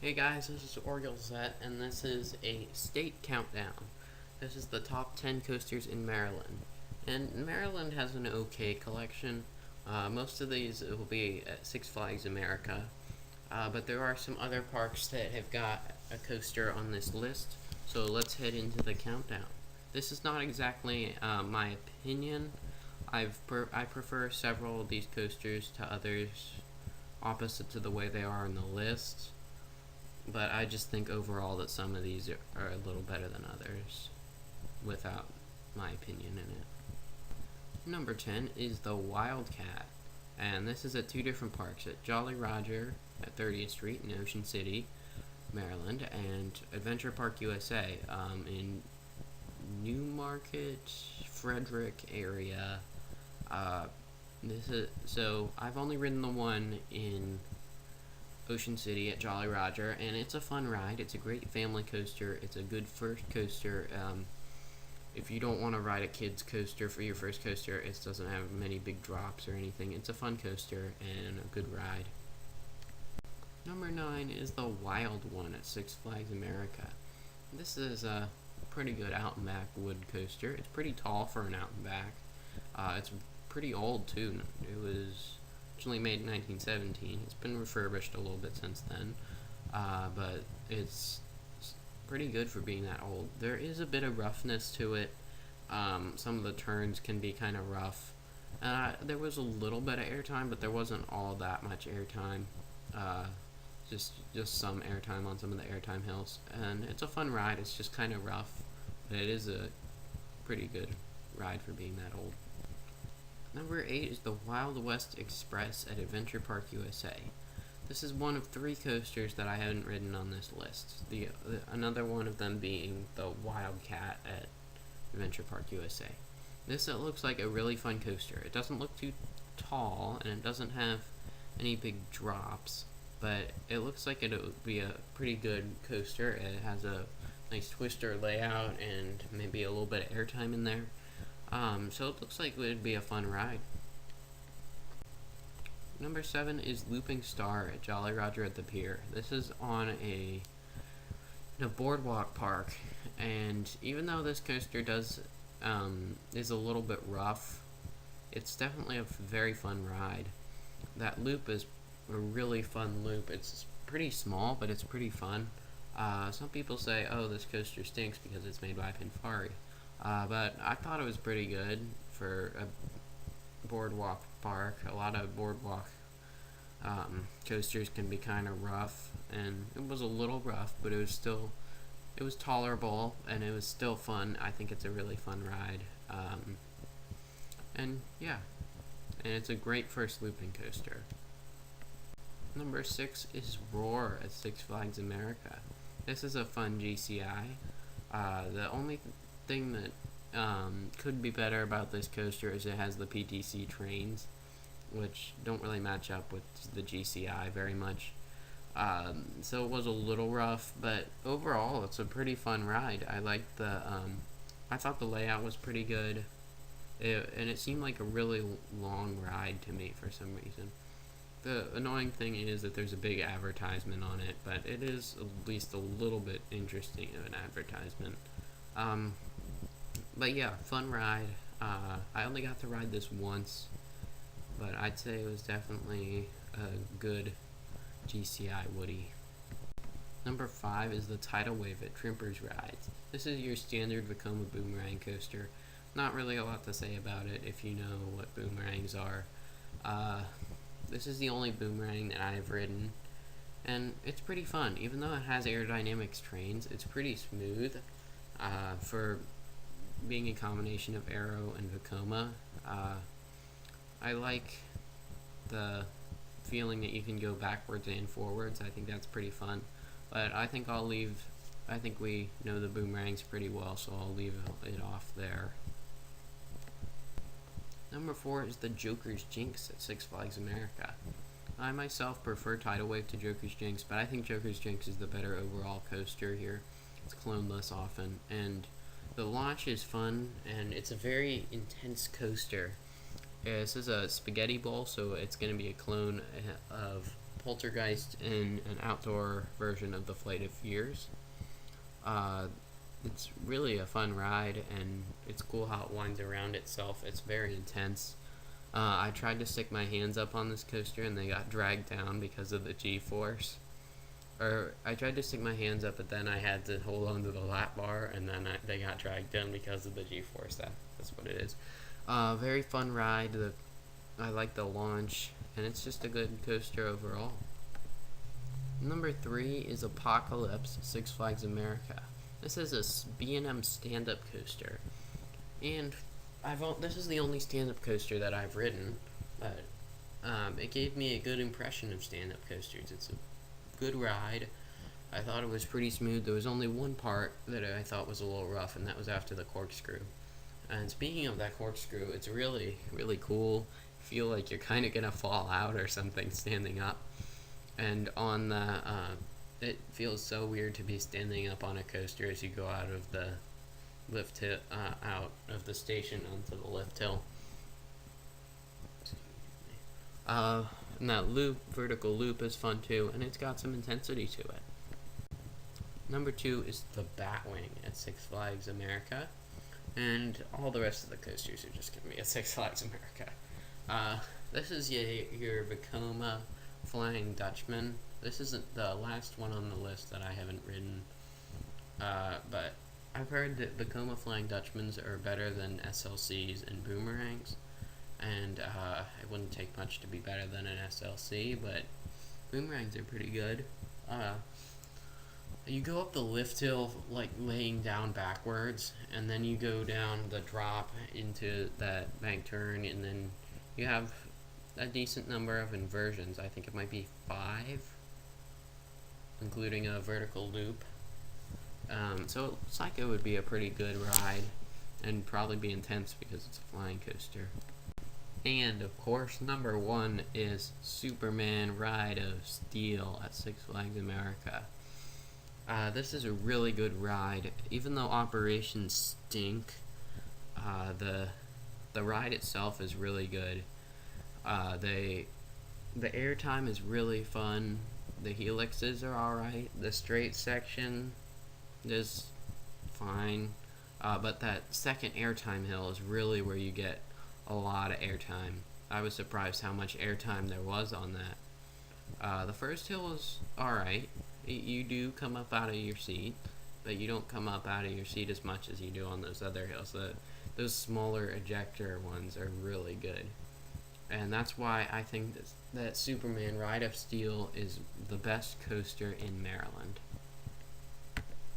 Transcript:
Hey guys, this is OrioleZ, and this is a state countdown. This is the top 10 coasters in Maryland. And Maryland has an okay collection. Most of these will be at Six Flags America. But there are some other parks that have got a coaster on this list. So let's head into the countdown. This is not exactly my opinion. I prefer several of these coasters to others opposite to the way they are on the list. But I just think overall that some of these are a little better than others, without my opinion in it. Number 10 is the WildCat, and this is at two different parks, at Jolly Roger at 30th Street in Ocean City, Maryland, and Adventure Park USA in Newmarket, Frederick area. So I've only ridden the one in Ocean City at Jolly Roger, and it's a fun ride. It's a great family coaster. It's a good first coaster. If you don't want to ride a kid's coaster for your first coaster, it doesn't have many big drops or anything. It's a fun coaster and a good ride. Number 9 is the Wild One at Six Flags America. This is a pretty good out and back wood coaster. It's pretty tall for an out and back. It's pretty old too. It was originally made in 1917. It's been refurbished a little bit since then, but it's pretty good for being that old. There is a bit of roughness to it. Some of the turns can be kind of rough. There was a little bit of airtime, but there wasn't all that much airtime. Just some airtime on some of the airtime hills, and it's a fun ride. It's just kind of rough, but it is a pretty good ride for being that old. Number 8 is the Wild West Express at Adventure Park USA. This is one of 3 coasters that I haven't ridden on this list. Another one of them being the WildCat at Adventure Park USA. This looks like a really fun coaster. It doesn't look too tall, and it doesn't have any big drops, but it looks like it would be a pretty good coaster. It has a nice twister layout and maybe a little bit of airtime in there. So it looks like it would be a fun ride. Number 7 is Looping Star at Jolly Roger at the Pier. This is on a boardwalk park, and even though this coaster is a little bit rough, it's definitely a very fun ride. That loop is a really fun loop. It's pretty small, but it's pretty fun. Some people say, oh, this coaster stinks because it's made by Pinfari. But I thought it was pretty good for a boardwalk park. A lot of boardwalk coasters can be kind of rough, and it was a little rough, but it was tolerable, and it was still fun. I think it's a really fun ride. And yeah, and it's a great first looping coaster. Number 6 is Roar at Six Flags America. This is a fun GCI. The only thing that could be better about this coaster is it has the PTC trains, which don't really match up with the GCI very much. So it was a little rough, but overall it's a pretty fun ride. I thought the layout was pretty good, and it seemed like a really long ride to me for some reason. The annoying thing is that there's a big advertisement on it, but it is at least a little bit interesting of an advertisement. But yeah, fun ride. I only got to ride this once, but I'd say it was definitely a good GCI Woody. Number 5 is the Tidal Wave at Trimper's Rides. This is your standard Vekoma boomerang coaster. Not really a lot to say about it if you know what boomerangs are. This is the only boomerang that I've ridden, and it's pretty fun. Even though it has aerodynamics trains, it's pretty smooth for being a combination of Aero and Vekoma. I like the feeling that you can go backwards and forwards. I think that's pretty fun, but I think we know the boomerangs pretty well, so I'll leave it off there. Number 4 is the Joker's Jinx at Six Flags America. I myself prefer Tidal Wave to Joker's Jinx, but I think Joker's Jinx is the better overall coaster here. It's cloned less often, and the launch is fun, and it's a very intense coaster. This is a spaghetti bowl, so it's going to be a clone of Poltergeist in an outdoor version of the Flight of Fears. It's really a fun ride, and it's cool how it winds around itself. It's very intense. I tried to stick my hands up on this coaster, and they got dragged down because of the G-force. Or I tried to stick my hands up, but then I had to hold onto the lap bar, and then they got dragged down because of the G-force. That's what it is. Very fun ride. I like the launch, and it's just a good coaster overall. Number 3 is Apocalypse, Six Flags America. This is a B&M stand-up coaster, and this is the only stand-up coaster that I've ridden, but it gave me a good impression of stand-up coasters. It's a good ride. I thought it was pretty smooth. There was only one part that I thought was a little rough, and that was after the corkscrew. And speaking of that corkscrew, it's really, really cool. I feel like you're kind of gonna fall out or something standing up. And on the, it feels so weird to be standing up on a coaster as you go out of the lift hill, out of the station onto the lift hill. And that vertical loop is fun too, and it's got some intensity to it. Number 2 is the Batwing at Six Flags America, and all the rest of the coasters are just gonna be at Six Flags America. This is your Vekoma Flying Dutchman. This isn't the last one on the list that I haven't ridden, but I've heard that Vekoma Flying Dutchmans are better than SLCs and boomerangs, and it wouldn't take much to be better than an SLC, but boomerangs are pretty good. You go up the lift hill like laying down backwards, and then you go down the drop into that bank turn, and then you have a decent number of inversions. I think it might be 5, including a vertical loop. So it looks like it would be a pretty good ride, and probably be intense because it's a flying coaster. And of course, number 1 is Superman Ride of Steel at Six Flags America. This is a really good ride. Even though operations stink, the ride itself is really good. The airtime is really fun. The helixes are alright. The straight section is fine. But that second airtime hill is really where you get a lot of airtime. I was surprised how much airtime there was on that. The first hill is alright. You do come up out of your seat, but you don't come up out of your seat as much as you do on those other hills. Those smaller ejector ones are really good. And that's why I think that Superman Ride of Steel is the best coaster in Maryland.